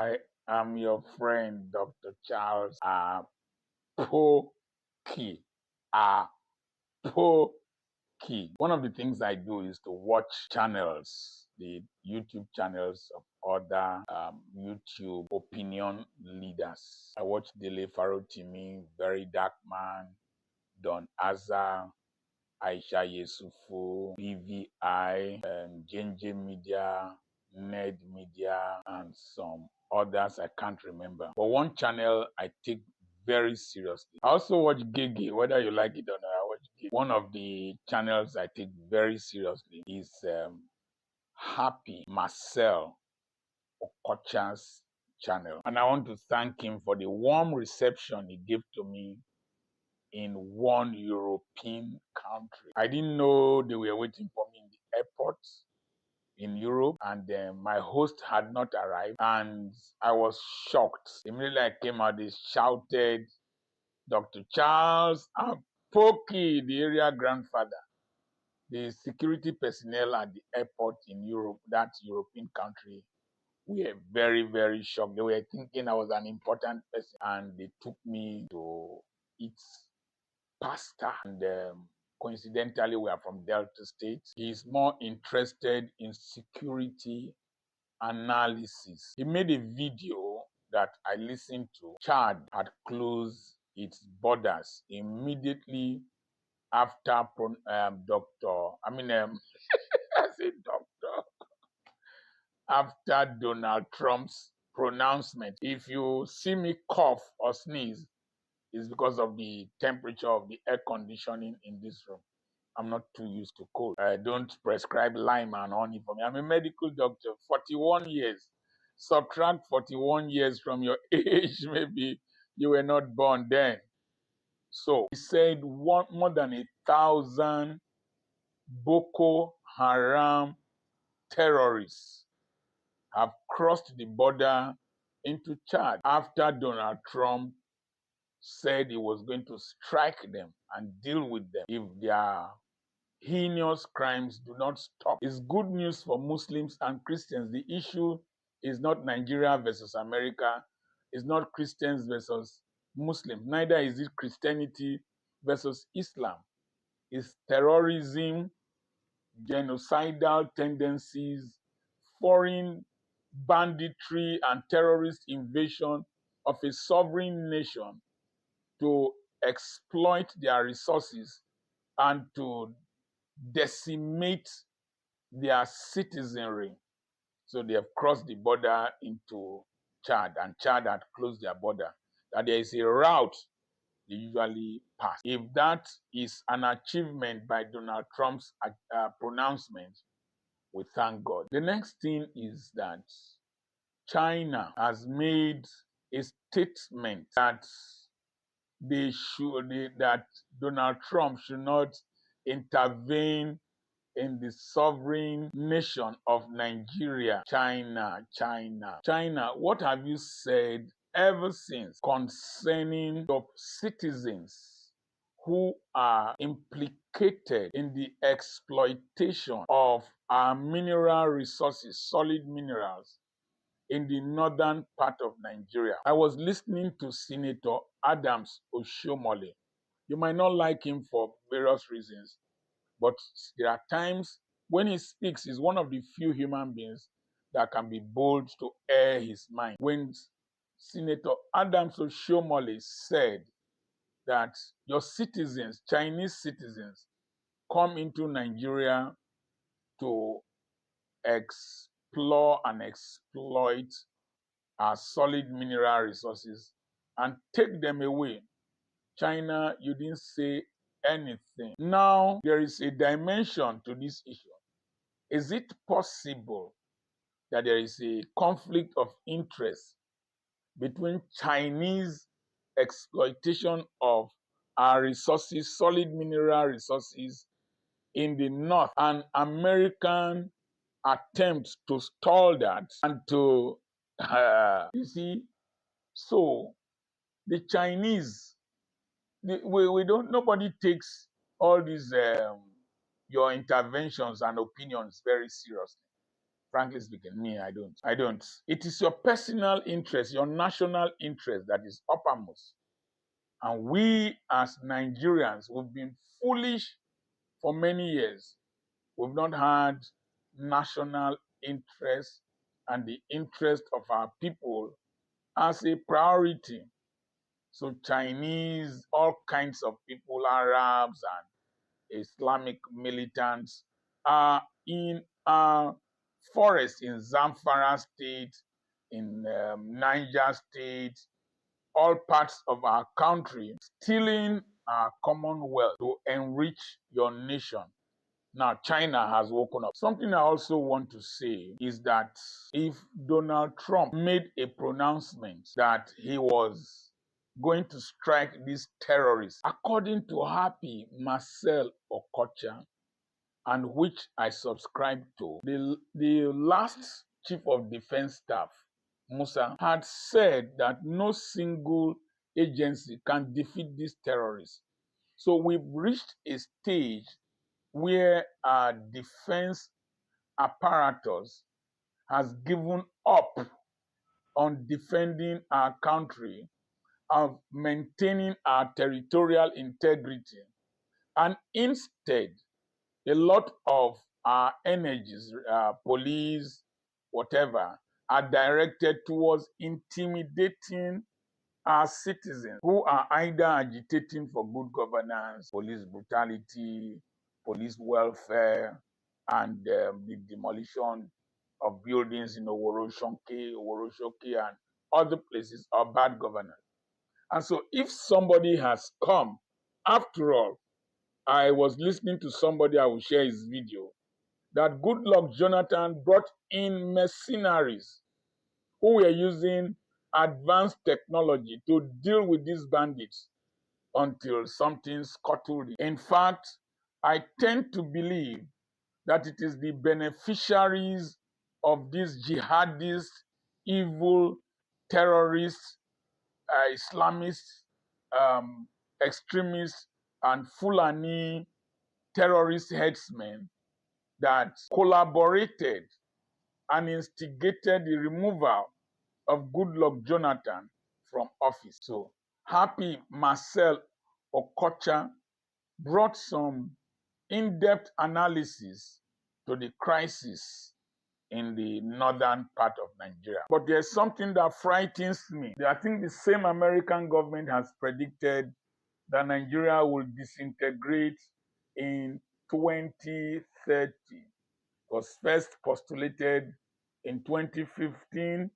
I am your friend, Dr. Charles Apoki. Apoki. One of the things I do is to watch channels, the YouTube channels of other YouTube opinion leaders. I watch Dele Farotimi, Very Dark Man, Don Azar, Aisha Yesufu, BVI, JNJ Media, Ned Media, and some others I can't remember. But one channel I take very seriously. I also watch Gege, whether you like it or not. I watch Gege. One of the channels I take very seriously is Happy Marcel Okocha's channel. And I want to thank him for the warm reception he gave to me in one European country. I didn't know they were waiting for me in the airport in Europe, and my host had not arrived, and I was shocked. Immediately I came out, they shouted, "Dr. Charles Apoki, the area grandfather." The security personnel at the airport in Europe, that European country, were very, very shocked. They were thinking I was an important person, and they took me to eat pastor, and coincidentally we are from Delta State. He's more interested in security analysis. He made a video that I listened to. Chad had closed its borders immediately after I said doctor, after Donald Trump's pronouncement. If you see me cough or sneeze, it's because of the temperature of the air conditioning in this room. I'm not too used to cold. I don't prescribe lime and honey for me. I'm a medical doctor, 41 years. Subtract 41 years from your age, maybe you were not born then. So he said more than 1,000 Boko Haram terrorists have crossed the border into Chad after Donald Trump said he was going to strike them and deal with them if their heinous crimes do not stop. It's good news for Muslims and Christians. The issue is not Nigeria versus America. It's not Christians versus Muslims. Neither is it Christianity versus Islam. It's terrorism, genocidal tendencies, foreign banditry, and terrorist invasion of a sovereign nation to exploit their resources and to decimate their citizenry. So they have crossed the border into Chad, and Chad had closed their border. That there is a route they usually pass. If that is an achievement by Donald Trump's pronouncement, we thank God. The next thing is that China has made a statement that that Donald Trump should not intervene in the sovereign nation of Nigeria. China, what have you said ever since concerning your citizens who are implicated in the exploitation of our mineral resources, solid minerals, in the northern part of Nigeria? I was listening to Senator Adams Oshiomhole. You might not like him for various reasons, but there are times when he speaks, he's one of the few human beings that can be bold to air his mind. When Senator Adams Oshiomhole said that your citizens, Chinese citizens, come into Nigeria to explore and exploit our solid mineral resources and take them away. China, you didn't say anything. Now, there is a dimension to this issue. Is it possible that there is a conflict of interest between Chinese exploitation of our resources, solid mineral resources in the north, and American attempts to stall that and to, you see, so the Chinese, we don't, nobody takes all these your interventions and opinions very seriously. Frankly speaking, me, I don't. I don't. It is your personal interest, your national interest that is uppermost. And we as Nigerians, we've been foolish for many years. We've not had national interest and the interest of our people as a priority. So Chinese, all kinds of people, Arabs and Islamic militants are in our forest in Zamfara State, in Niger State, all parts of our country, stealing our commonwealth to enrich your nation. Now, China has woken up. Something I also want to say is that if Donald Trump made a pronouncement that he was going to strike these terrorists, according to Happy Marcel Okocha, and which I subscribe to, the last chief of defense staff, Musa, had said that no single agency can defeat these terrorists. So we've reached a stage where our defense apparatus has given up on defending our country, of maintaining our territorial integrity, and instead, a lot of our energies, police, whatever, are directed towards intimidating our citizens who are either agitating for good governance, police brutality, police welfare, and the demolition of buildings in Oworoshoki, and other places are bad governance. And so if somebody has come, after all, I was listening to somebody, I will share his video, that Goodluck Jonathan brought in mercenaries who were using advanced technology to deal with these bandits until something scuttled it. In fact, I tend to believe that it is the beneficiaries of these jihadist, evil, terrorists, Islamists, um, extremists, and Fulani terrorist headsmen that collaborated and instigated the removal of Goodluck Jonathan from office. So Happy Marcel Okocha brought some in-depth analysis to the crisis in the northern part of Nigeria. But there's something that frightens me. I think the same American government has predicted that Nigeria will disintegrate in 2030. It was first postulated in 2015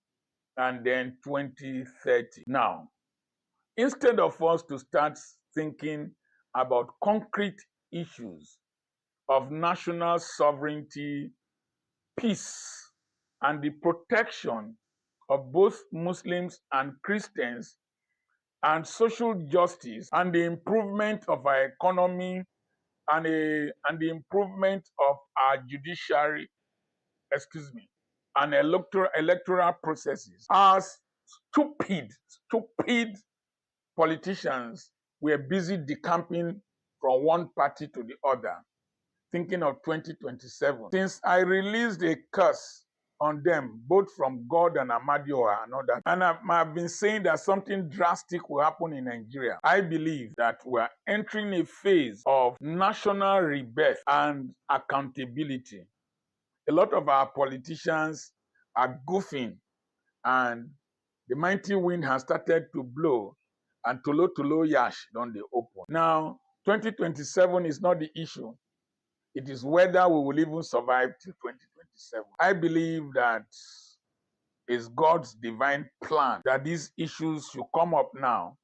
and then 2030. Now, instead of us to start thinking about concrete issues of national sovereignty, peace, and the protection of both Muslims and Christians, and social justice, and the improvement of our economy, and the improvement of our judiciary, and electoral processes, as stupid politicians were busy decamping from one party to the other, thinking of 2027. Since I released a curse on them, both from God and Amadioha and others, and I've been saying that something drastic will happen in Nigeria. I believe that we're entering a phase of national rebirth and accountability. A lot of our politicians are goofing, and the mighty wind has started to blow, and Tolo Yash don't they open. Now, 2027 is not the issue. It is whether we will even survive till 2027. I believe that it's God's divine plan that these issues should come up now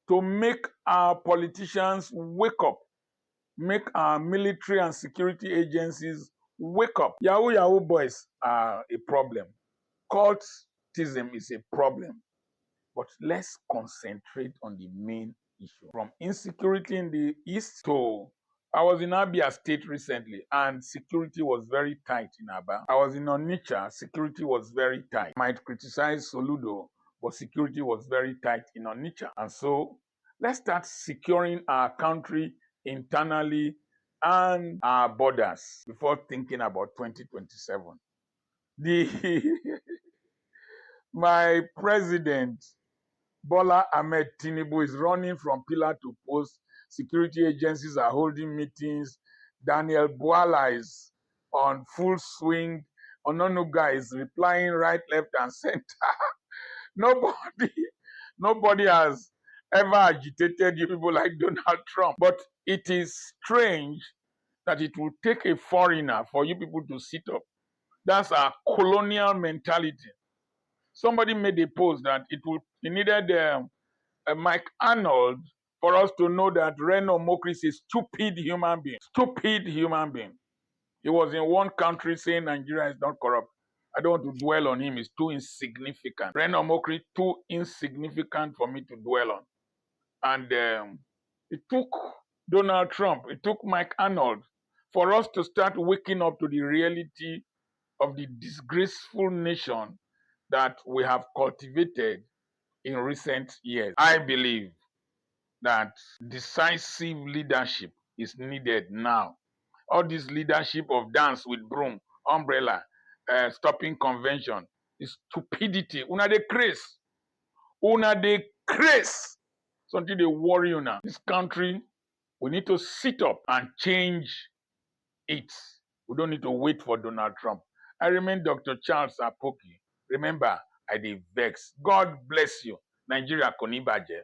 to make our politicians wake up, make our military and security agencies wake up. Yahoo boys are a problem. Cultism is a problem. But let's concentrate on the main issue. From insecurity in the east to, I was in Abia State recently, and security was very tight in Aba. I was in Onitsha, security was very tight. Might criticize Soludo, but security was very tight in Onitsha. And so let's start securing our country internally and our borders before thinking about 2027. The my president Bola Ahmed Tinubu is running from pillar to post. Security agencies are holding meetings. Daniel Bwala is on full swing. Ononuga is replying right, left, and center. Nobody, nobody has ever agitated you people like Donald Trump. But it is strange that it will take a foreigner for you people to sit up. That's our colonial mentality. Somebody made a post that it needed Mike Arnold for us to know that Reno Mokri is a stupid human being. Stupid human being. He was in one country saying Nigeria is not corrupt. I don't want to dwell on him. He's too insignificant. Reno Mokri, too insignificant for me to dwell on. And it took Donald Trump, it took Mike Arnold for us to start waking up to the reality of the disgraceful nation that we have cultivated in recent years. I believe that decisive leadership is needed now. All this leadership of dance with broom, umbrella, stopping convention is stupidity. Una de craze. Una de craze. Something they worry you now. This country, we need to sit up and change it. We don't need to wait for Donald Trump. I remain Dr. Charles Apoki. Remember, I dey vex. God bless you. Nigeria kò ní bàjẹ́.